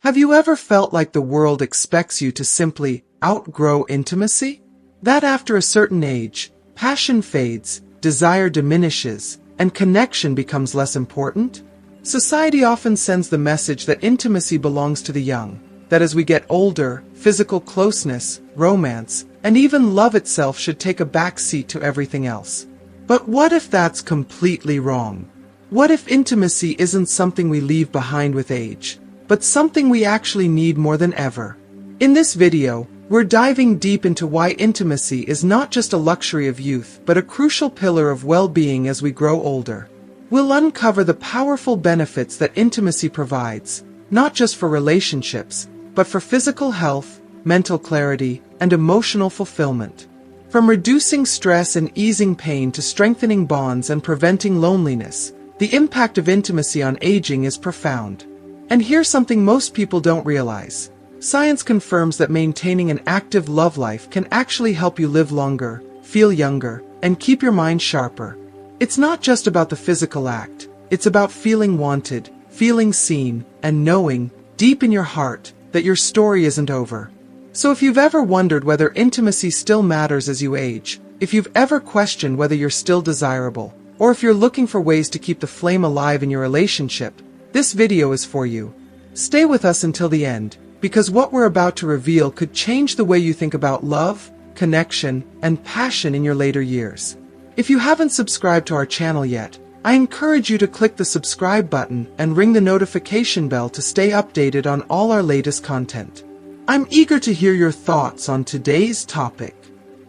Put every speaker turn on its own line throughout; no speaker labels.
Have you ever felt like the world expects you to simply outgrow intimacy? That after a certain age, passion fades, desire diminishes, and connection becomes less important? Society often sends the message that intimacy belongs to the young, that as we get older, physical closeness, romance, and even love itself should take a back seat to everything else. But what if that's completely wrong? What if intimacy isn't something we leave behind with age, but something we actually need more than ever? In this video, we're diving deep into why intimacy is not just a luxury of youth, but a crucial pillar of well-being as we grow older. We'll uncover the powerful benefits that intimacy provides, not just for relationships, but for physical health, mental clarity, and emotional fulfillment. From reducing stress and easing pain to strengthening bonds and preventing loneliness, the impact of intimacy on aging is profound. And here's something most people don't realize. Science confirms that maintaining an active love life can actually help you live longer, feel younger, and keep your mind sharper. It's not just about the physical act. It's about feeling wanted, feeling seen, and knowing, deep in your heart, that your story isn't over. So if you've ever wondered whether intimacy still matters as you age, if you've ever questioned whether you're still desirable, or if you're looking for ways to keep the flame alive in your relationship, this video is for you. Stay with us until the end, because what we're about to reveal could change the way you think about love, connection, and passion in your later years. If you haven't subscribed to our channel yet, I encourage you to click the subscribe button and ring the notification bell to stay updated on all our latest content. I'm eager to hear your thoughts on today's topic.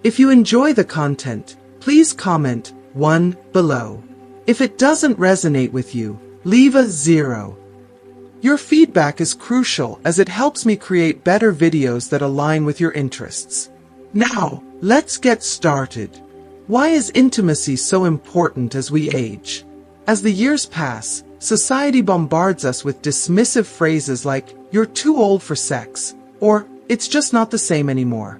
If you enjoy the content, please comment 1 below. If it doesn't resonate with you, leave a 0. Your feedback is crucial as it helps me create better videos that align with your interests. Now, let's get started. Why is intimacy so important as we age? As the years pass, society bombards us with dismissive phrases like, "You're too old for sex," or "It's just not the same anymore."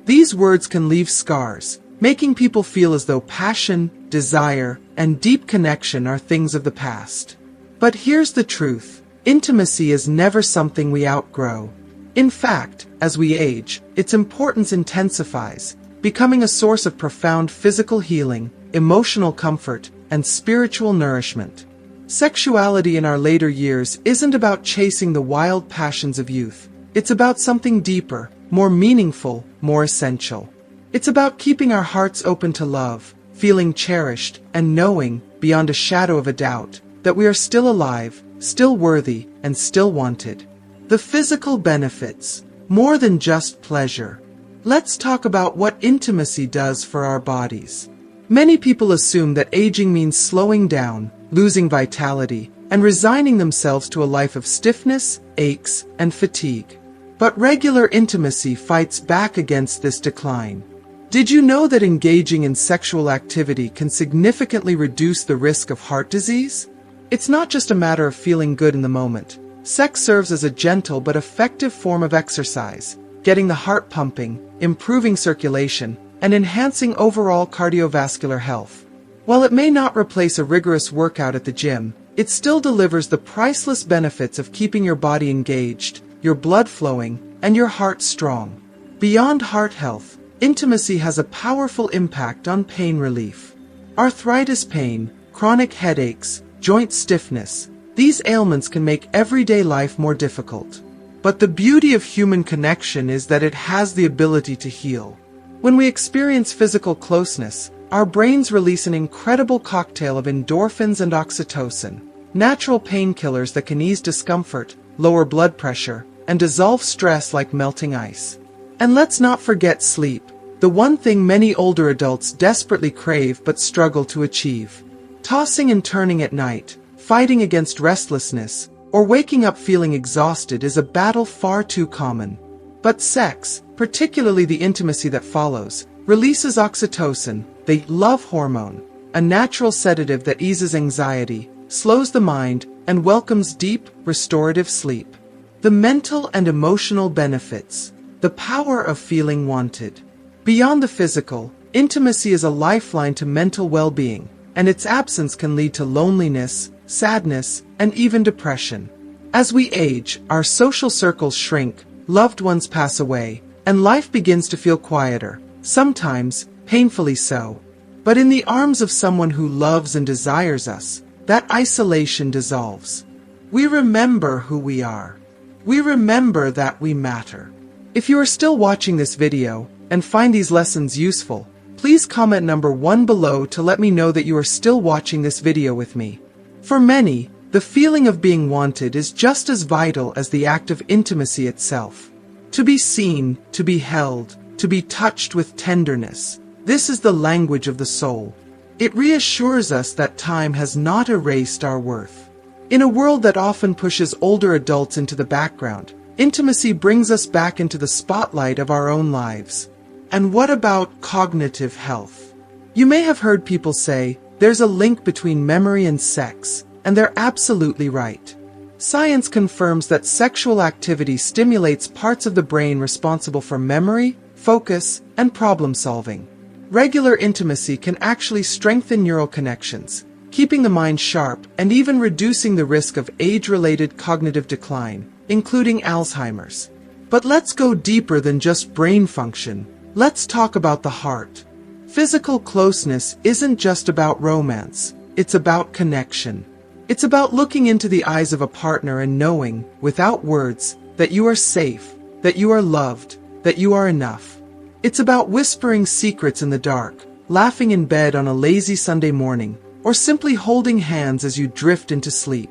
These words can leave scars, making people feel as though passion, desire, and deep connection are things of the past. But here's the truth. Intimacy is never something we outgrow. In fact, as we age, its importance intensifies, becoming a source of profound physical healing, emotional comfort, and spiritual nourishment. Sexuality in our later years isn't about chasing the wild passions of youth. It's about something deeper, more meaningful, more essential. It's about keeping our hearts open to love, feeling cherished, and knowing, beyond a shadow of a doubt, that we are still alive, still worthy, and still wanted. The physical benefits, more than just pleasure. Let's talk about what intimacy does for our bodies. Many people assume that aging means slowing down, losing vitality, and resigning themselves to a life of stiffness, aches, and fatigue. But regular intimacy fights back against this decline. Did you know that engaging in sexual activity can significantly reduce the risk of heart disease? It's not just a matter of feeling good in the moment. Sex serves as a gentle but effective form of exercise, getting the heart pumping, improving circulation, and enhancing overall cardiovascular health. While it may not replace a rigorous workout at the gym, it still delivers the priceless benefits of keeping your body engaged, your blood flowing, and your heart strong. Beyond heart health, intimacy has a powerful impact on pain relief. Arthritis pain, chronic headaches, joint stiffness, these ailments can make everyday life more difficult. But the beauty of human connection is that it has the ability to heal. When we experience physical closeness, our brains release an incredible cocktail of endorphins and oxytocin, natural painkillers that can ease discomfort, lower blood pressure, and dissolve stress like melting ice. And let's not forget sleep, the one thing many older adults desperately crave but struggle to achieve. Tossing and turning at night, fighting against restlessness, or waking up feeling exhausted is a battle far too common. But sex, particularly the intimacy that follows, releases oxytocin, the love hormone, a natural sedative that eases anxiety, slows the mind, and welcomes deep, restorative sleep. The mental and emotional benefits. The power of feeling wanted. Beyond the physical, intimacy is a lifeline to mental well-being, and its absence can lead to loneliness, sadness, and even depression. As we age, our social circles shrink, loved ones pass away, and life begins to feel quieter, sometimes painfully so. But in the arms of someone who loves and desires us, that isolation dissolves. We remember who we are. We remember that we matter. If you are still watching this video and find these lessons useful, please comment number 1 below to let me know that you are still watching this video with me. For many, the feeling of being wanted is just as vital as the act of intimacy itself. To be seen, to be held, to be touched with tenderness. This is the language of the soul. It reassures us that time has not erased our worth. In a world that often pushes older adults into the background, intimacy brings us back into the spotlight of our own lives. And what about cognitive health? You may have heard people say, there's a link between memory and sex, and they're absolutely right. Science confirms that sexual activity stimulates parts of the brain responsible for memory, focus, and problem solving. Regular intimacy can actually strengthen neural connections, keeping the mind sharp and even reducing the risk of age-related cognitive decline, including Alzheimer's. But let's go deeper than just brain function. Let's talk about the heart. Physical closeness isn't just about romance, it's about connection. It's about looking into the eyes of a partner and knowing, without words, that you are safe, that you are loved, that you are enough. It's about whispering secrets in the dark, laughing in bed on a lazy Sunday morning, or simply holding hands as you drift into sleep.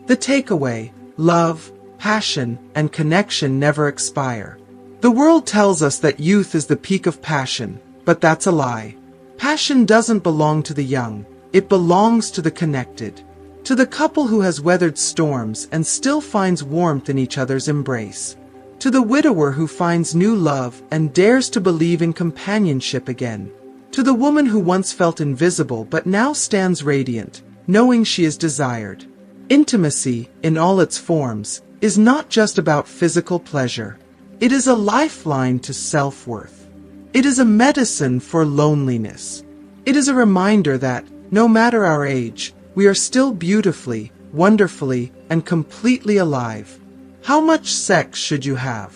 The takeaway: love, passion, and connection never expire. The world tells us that youth is the peak of passion, but that's a lie. Passion doesn't belong to the young, it belongs to the connected. To the couple who has weathered storms and still finds warmth in each other's embrace. To the widower who finds new love and dares to believe in companionship again. To the woman who once felt invisible but now stands radiant, knowing she is desired. Intimacy, in all its forms, is not just about physical pleasure. It is a lifeline to self-worth. It is a medicine for loneliness. It is a reminder that, no matter our age, we are still beautifully, wonderfully, and completely alive. How much sex should you have?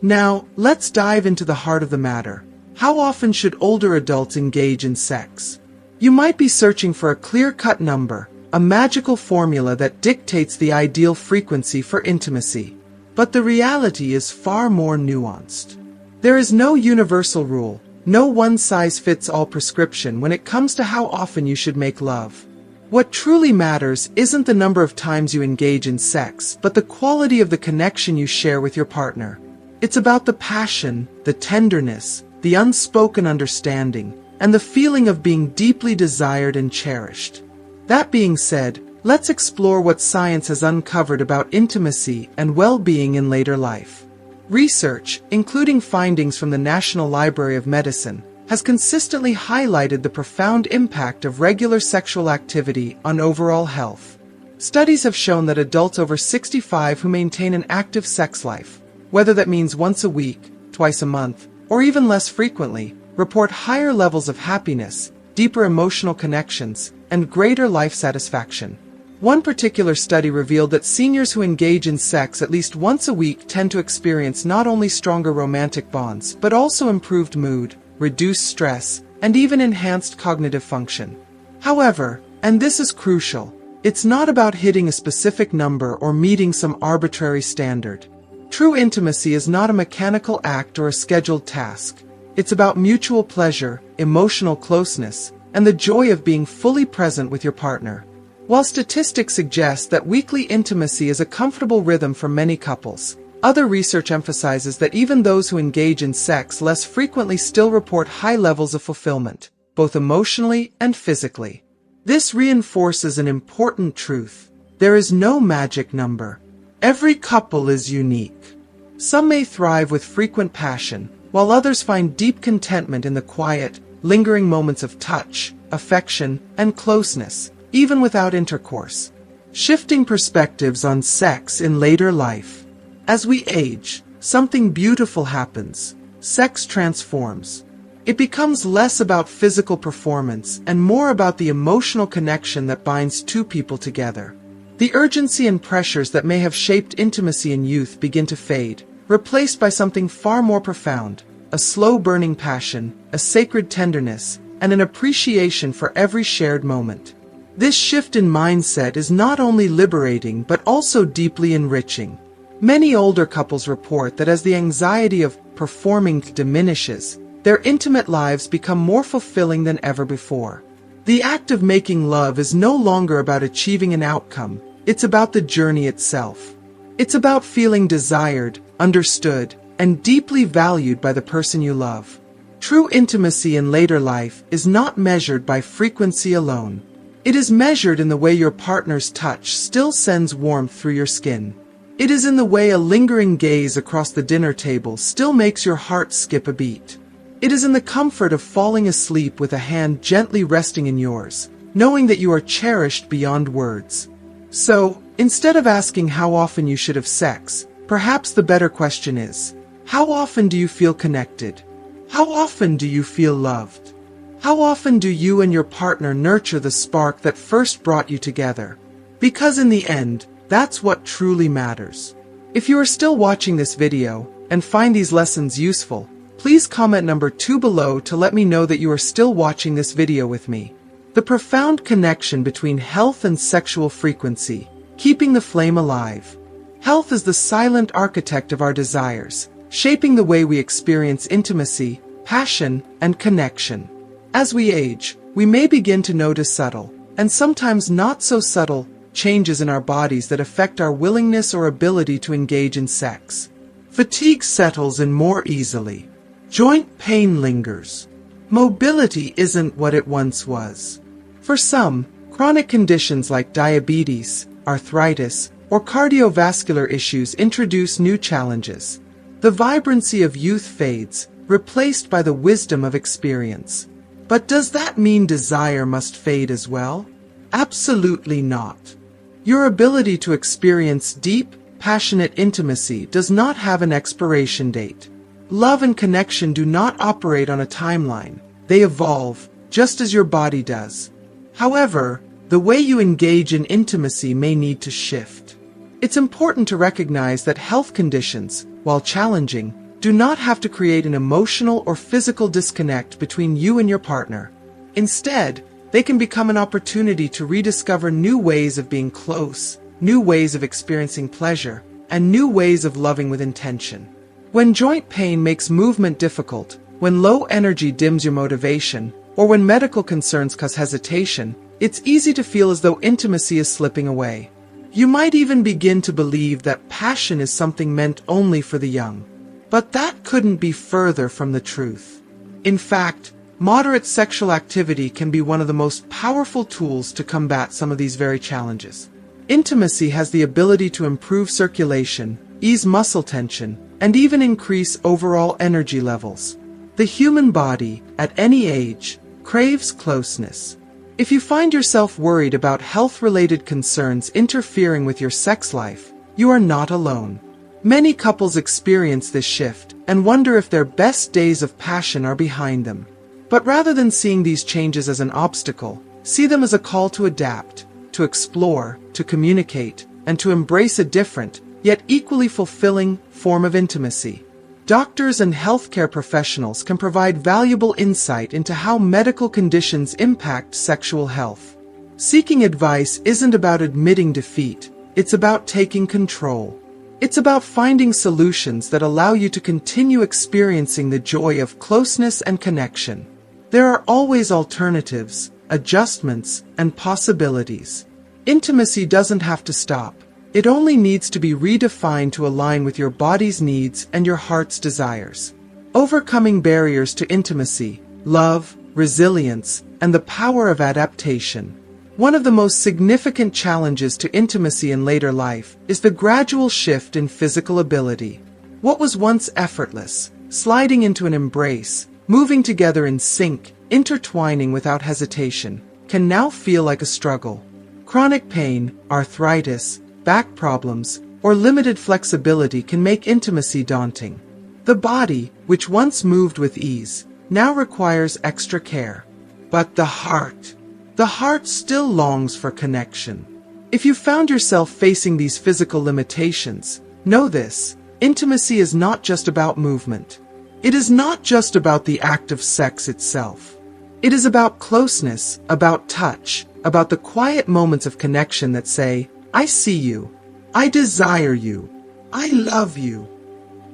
Now, let's dive into the heart of the matter. How often should older adults engage in sex? You might be searching for a clear-cut number, a magical formula that dictates the ideal frequency for intimacy. But the reality is far more nuanced. There is no universal rule, no one-size-fits-all prescription when it comes to how often you should make love. What truly matters isn't the number of times you engage in sex, but the quality of the connection you share with your partner. It's about the passion, the tenderness, the unspoken understanding, and the feeling of being deeply desired and cherished. That being said, let's explore what science has uncovered about intimacy and well-being in later life. Research, including findings from the National Library of Medicine, has consistently highlighted the profound impact of regular sexual activity on overall health. Studies have shown that adults over 65 who maintain an active sex life, whether that means once a week, twice a month, or even less frequently, report higher levels of happiness, deeper emotional connections, and greater life satisfaction. One particular study revealed that seniors who engage in sex at least once a week tend to experience not only stronger romantic bonds, but also improved mood, reduced stress, and even enhanced cognitive function. However, and this is crucial, it's not about hitting a specific number or meeting some arbitrary standard. True intimacy is not a mechanical act or a scheduled task. It's about mutual pleasure, emotional closeness, and the joy of being fully present with your partner. While statistics suggest that weekly intimacy is a comfortable rhythm for many couples, other research emphasizes that even those who engage in sex less frequently still report high levels of fulfillment, both emotionally and physically. This reinforces an important truth. There is no magic number. Every couple is unique. Some may thrive with frequent passion, while others find deep contentment in the quiet, lingering moments of touch, affection, and closeness, even without intercourse. Shifting perspectives on sex in later life. As we age, something beautiful happens. Sex transforms. It becomes less about physical performance and more about the emotional connection that binds two people together. The urgency and pressures that may have shaped intimacy in youth begin to fade, replaced by something far more profound, a slow-burning passion, a sacred tenderness, and an appreciation for every shared moment. This shift in mindset is not only liberating but also deeply enriching. Many older couples report that as the anxiety of performing diminishes, their intimate lives become more fulfilling than ever before. The act of making love is no longer about achieving an outcome, it's about the journey itself. It's about feeling desired, understood, and deeply valued by the person you love. True intimacy in later life is not measured by frequency alone. It is measured in the way your partner's touch still sends warmth through your skin. It is in the way a lingering gaze across the dinner table still makes your heart skip a beat. It is in the comfort of falling asleep with a hand gently resting in yours, knowing that you are cherished beyond words. So, instead of asking how often you should have sex, perhaps the better question is, how often do you feel connected? How often do you feel loved? How often do you and your partner nurture the spark that first brought you together? Because in the end, that's what truly matters. If you are still watching this video and find these lessons useful, please comment number 2 below to let me know that you are still watching this video with me. The profound connection between health and sexual frequency, keeping the flame alive. Health is the silent architect of our desires, shaping the way we experience intimacy, passion, and connection. As we age, we may begin to notice subtle, and sometimes not so subtle, changes in our bodies that affect our willingness or ability to engage in sex. Fatigue settles in more easily. Joint pain lingers. Mobility isn't what it once was. For some, chronic conditions like diabetes, arthritis, or cardiovascular issues introduce new challenges. The vibrancy of youth fades, replaced by the wisdom of experience. But does that mean desire must fade as well? Absolutely not. Your ability to experience deep, passionate intimacy does not have an expiration date. Love and connection do not operate on a timeline. They evolve, just as your body does. However, the way you engage in intimacy may need to shift. It's important to recognize that health conditions, while challenging, do not have to create an emotional or physical disconnect between you and your partner. Instead, they can become an opportunity to rediscover new ways of being close, new ways of experiencing pleasure, and new ways of loving with intention. When joint pain makes movement difficult, when low energy dims your motivation, or when medical concerns cause hesitation, it's easy to feel as though intimacy is slipping away. You might even begin to believe that passion is something meant only for the young. But that couldn't be further from the truth. In fact, moderate sexual activity can be one of the most powerful tools to combat some of these very challenges. Intimacy has the ability to improve circulation, ease muscle tension, and even increase overall energy levels. The human body, at any age, craves closeness. If you find yourself worried about health-related concerns interfering with your sex life, you are not alone. Many couples experience this shift and wonder if their best days of passion are behind them. But rather than seeing these changes as an obstacle, see them as a call to adapt, to explore, to communicate, and to embrace a different, yet equally fulfilling, form of intimacy. Doctors and healthcare professionals can provide valuable insight into how medical conditions impact sexual health. Seeking advice isn't about admitting defeat, it's about taking control. It's about finding solutions that allow you to continue experiencing the joy of closeness and connection. There are always alternatives, adjustments, and possibilities. Intimacy doesn't have to stop. It only needs to be redefined to align with your body's needs and your heart's desires. Overcoming barriers to intimacy, love, resilience, and the power of adaptation. One of the most significant challenges to intimacy in later life is the gradual shift in physical ability. What was once effortless, sliding into an embrace, moving together in sync, intertwining without hesitation, can now feel like a struggle. Chronic pain, arthritis, back problems, or limited flexibility can make intimacy daunting. The body, which once moved with ease, now requires extra care. But the heart still longs for connection. If you found yourself facing these physical limitations, know this: intimacy is not just about movement. It is not just about the act of sex itself. It is about closeness, about touch, about the quiet moments of connection that say, "I see you. I desire you. I love you."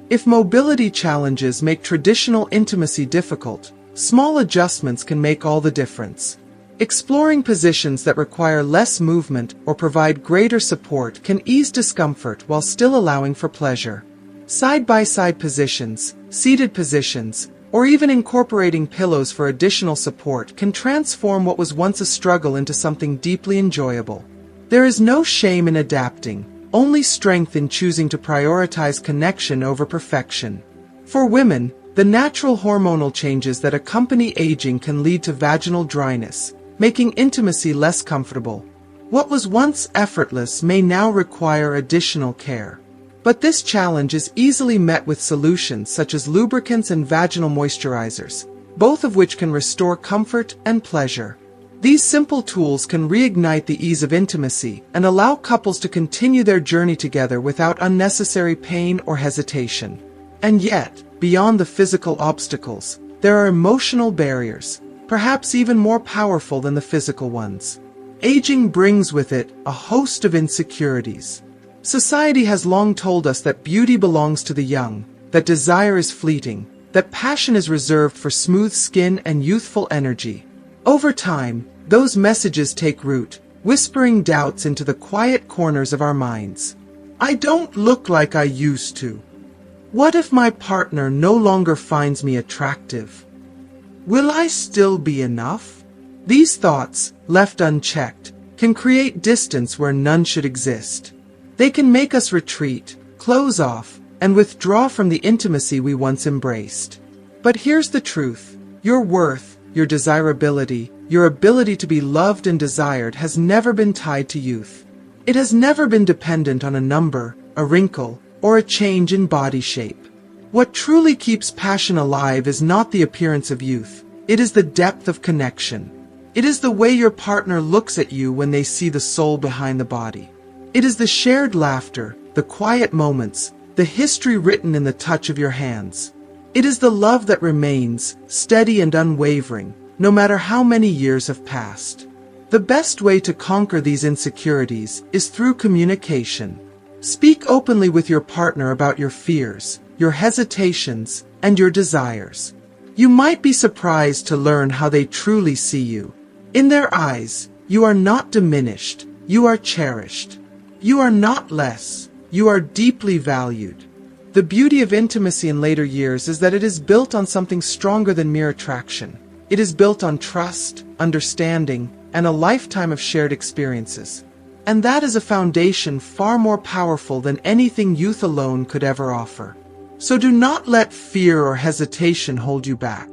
If mobility challenges make traditional intimacy difficult, small adjustments can make all the difference. Exploring positions that require less movement or provide greater support can ease discomfort while still allowing for pleasure. Side-by-side positions, seated positions, or even incorporating pillows for additional support can transform what was once a struggle into something deeply enjoyable. There is no shame in adapting, only strength in choosing to prioritize connection over perfection. For women, the natural hormonal changes that accompany aging can lead to vaginal dryness, making intimacy less comfortable. What was once effortless may now require additional care. But this challenge is easily met with solutions such as lubricants and vaginal moisturizers, both of which can restore comfort and pleasure. These simple tools can reignite the ease of intimacy and allow couples to continue their journey together without unnecessary pain or hesitation. And yet, beyond the physical obstacles, there are emotional barriers, perhaps even more powerful than the physical ones. Aging brings with it a host of insecurities. Society has long told us that beauty belongs to the young, that desire is fleeting, that passion is reserved for smooth skin and youthful energy. Over time, those messages take root, whispering doubts into the quiet corners of our minds. I don't look like I used to. What if my partner no longer finds me attractive? Will I still be enough? These thoughts, left unchecked, can create distance where none should exist. They can make us retreat, close off, and withdraw from the intimacy we once embraced. But here's the truth: your worth, your desirability, your ability to be loved and desired has never been tied to youth. It has never been dependent on a number, a wrinkle, or a change in body shape. What truly keeps passion alive is not the appearance of youth, it is the depth of connection. It is the way your partner looks at you when they see the soul behind the body. It is the shared laughter, the quiet moments, the history written in the touch of your hands. It is the love that remains, steady and unwavering, no matter how many years have passed. The best way to conquer these insecurities is through communication. Speak openly with your partner about your fears, your hesitations, and your desires. You might be surprised to learn how they truly see you. In their eyes, you are not diminished, you are cherished. You are not less, you are deeply valued. The beauty of intimacy in later years is that it is built on something stronger than mere attraction. It is built on trust, understanding, and a lifetime of shared experiences. And that is a foundation far more powerful than anything youth alone could ever offer. So do not let fear or hesitation hold you back.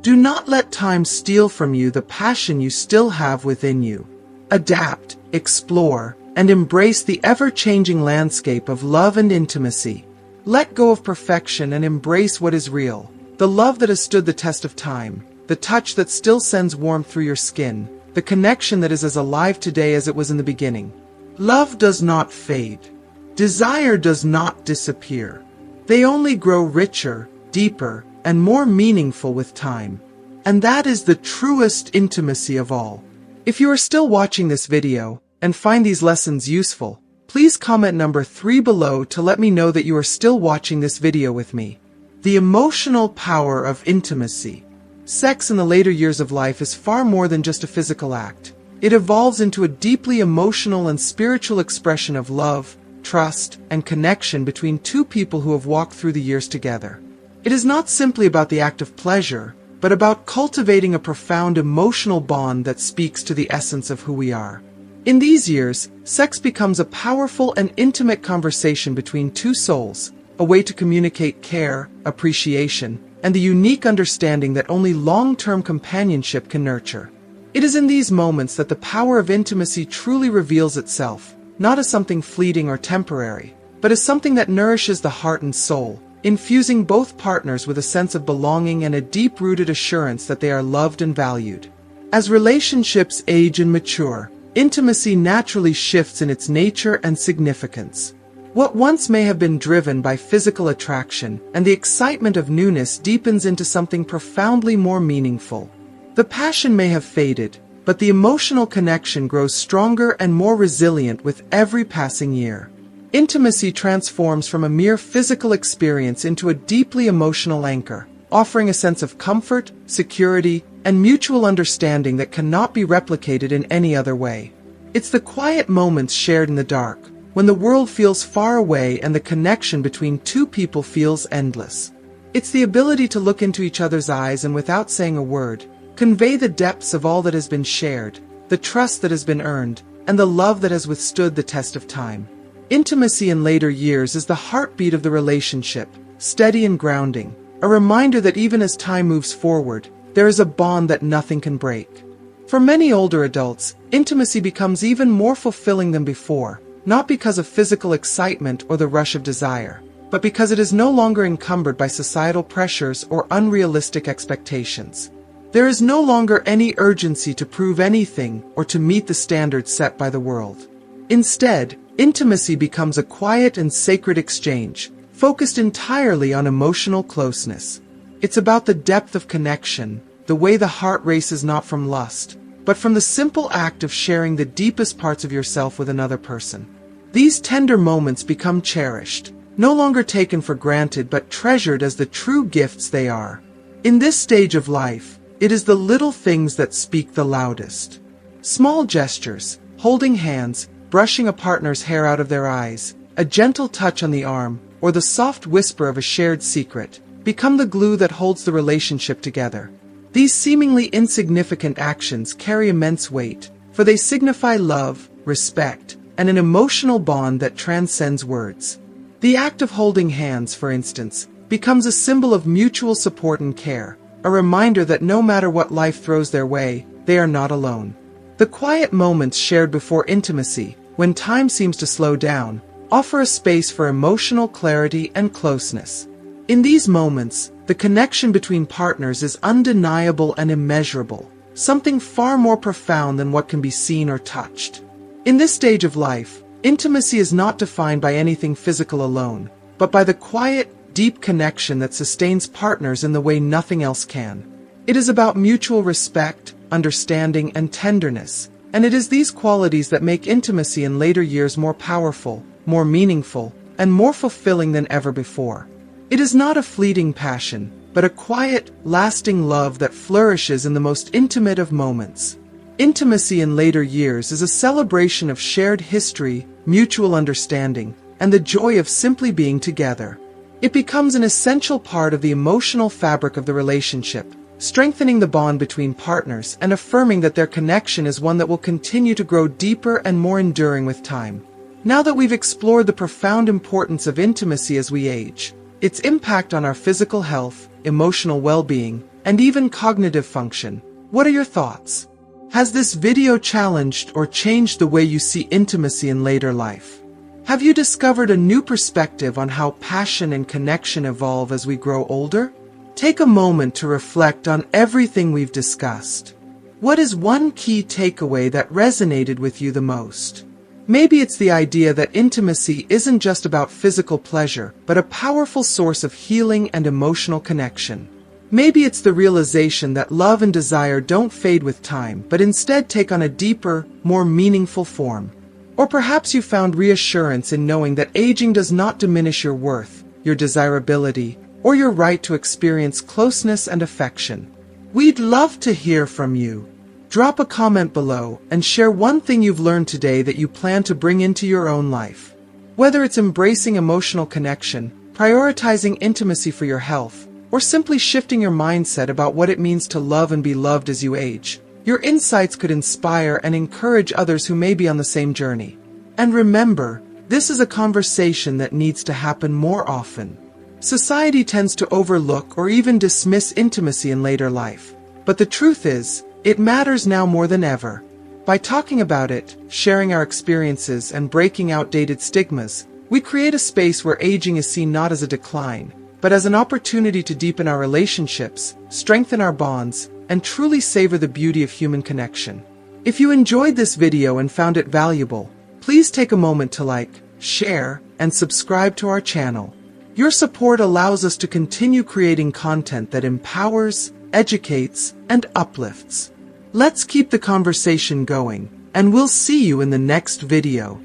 Do not let time steal from you the passion you still have within you. Adapt, explore, and embrace the ever-changing landscape of love and intimacy. Let go of perfection and embrace what is real, the love that has stood the test of time, the touch that still sends warmth through your skin, the connection that is as alive today as it was in the beginning. Love does not fade. Desire does not disappear. They only grow richer, deeper, and more meaningful with time. And that is the truest intimacy of all. If you are still watching this video, and find these lessons useful, please comment number 3 below to let me know that you are still watching this video with me. The emotional power of intimacy. Sex in the later years of life is far more than just a physical act. It evolves into a deeply emotional and spiritual expression of love, trust, and connection between two people who have walked through the years together. It is not simply about the act of pleasure, but about cultivating a profound emotional bond that speaks to the essence of who we are. In these years, sex becomes a powerful and intimate conversation between two souls, a way to communicate care, appreciation, and the unique understanding that only long-term companionship can nurture. It is in these moments that the power of intimacy truly reveals itself, not as something fleeting or temporary, but as something that nourishes the heart and soul, infusing both partners with a sense of belonging and a deep-rooted assurance that they are loved and valued. As relationships age and mature, intimacy naturally shifts in its nature and significance. What once may have been driven by physical attraction and the excitement of newness deepens into something profoundly more meaningful. The passion may have faded, but the emotional connection grows stronger and more resilient with every passing year. Intimacy transforms from a mere physical experience into a deeply emotional anchor, offering a sense of comfort, security, and mutual understanding that cannot be replicated in any other way. It's the quiet moments shared in the dark, when the world feels far away and the connection between two people feels endless. It's the ability to look into each other's eyes and without saying a word, convey the depths of all that has been shared, the trust that has been earned, and the love that has withstood the test of time. Intimacy in later years is the heartbeat of the relationship, steady and grounding, a reminder that even as time moves forward, there is a bond that nothing can break. For many older adults, intimacy becomes even more fulfilling than before, not because of physical excitement or the rush of desire, but because it is no longer encumbered by societal pressures or unrealistic expectations. There is no longer any urgency to prove anything or to meet the standards set by the world. Instead, intimacy becomes a quiet and sacred exchange, focused entirely on emotional closeness. It's about the depth of connection, the way the heart races not from lust, but from the simple act of sharing the deepest parts of yourself with another person. These tender moments become cherished, no longer taken for granted but treasured as the true gifts they are. In this stage of life, it is the little things that speak the loudest. Small gestures, holding hands, brushing a partner's hair out of their eyes, a gentle touch on the arm, or the soft whisper of a shared secret, become the glue that holds the relationship together. These seemingly insignificant actions carry immense weight, for they signify love, respect, and an emotional bond that transcends words. The act of holding hands, for instance, becomes a symbol of mutual support and care, a reminder that no matter what life throws their way, they are not alone. The quiet moments shared before intimacy, when time seems to slow down, offer a space for emotional clarity and closeness. In these moments, the connection between partners is undeniable and immeasurable, something far more profound than what can be seen or touched. In this stage of life, intimacy is not defined by anything physical alone, but by the quiet, deep connection that sustains partners in the way nothing else can. It is about mutual respect, understanding, and tenderness, and it is these qualities that make intimacy in later years more powerful, more meaningful, and more fulfilling than ever before. It is not a fleeting passion, but a quiet, lasting love that flourishes in the most intimate of moments. Intimacy in later years is a celebration of shared history, mutual understanding, and the joy of simply being together. It becomes an essential part of the emotional fabric of the relationship, strengthening the bond between partners and affirming that their connection is one that will continue to grow deeper and more enduring with time. Now that we've explored the profound importance of intimacy as we age, its impact on our physical health, emotional well-being, and even cognitive function, what are your thoughts? Has this video challenged or changed the way you see intimacy in later life? Have you discovered a new perspective on how passion and connection evolve as we grow older? Take a moment to reflect on everything we've discussed. What is one key takeaway that resonated with you the most? Maybe it's the idea that intimacy isn't just about physical pleasure, but a powerful source of healing and emotional connection. Maybe it's the realization that love and desire don't fade with time, but instead take on a deeper, more meaningful form. Or perhaps you found reassurance in knowing that aging does not diminish your worth, your desirability, or your right to experience closeness and affection. We'd love to hear from you. Drop a comment below and share one thing you've learned today that you plan to bring into your own life. Whether it's embracing emotional connection, prioritizing intimacy for your health, or simply shifting your mindset about what it means to love and be loved as you age, your insights could inspire and encourage others who may be on the same journey. And remember, this is a conversation that needs to happen more often. Society tends to overlook or even dismiss intimacy in later life, but the truth is, it matters now more than ever. By talking about it, sharing our experiences, and breaking outdated stigmas, we create a space where aging is seen not as a decline, but as an opportunity to deepen our relationships, strengthen our bonds, and truly savor the beauty of human connection. If you enjoyed this video and found it valuable, please take a moment to like, share, and subscribe to our channel. Your support allows us to continue creating content that empowers, educates, and uplifts. Let's keep the conversation going, and we'll see you in the next video.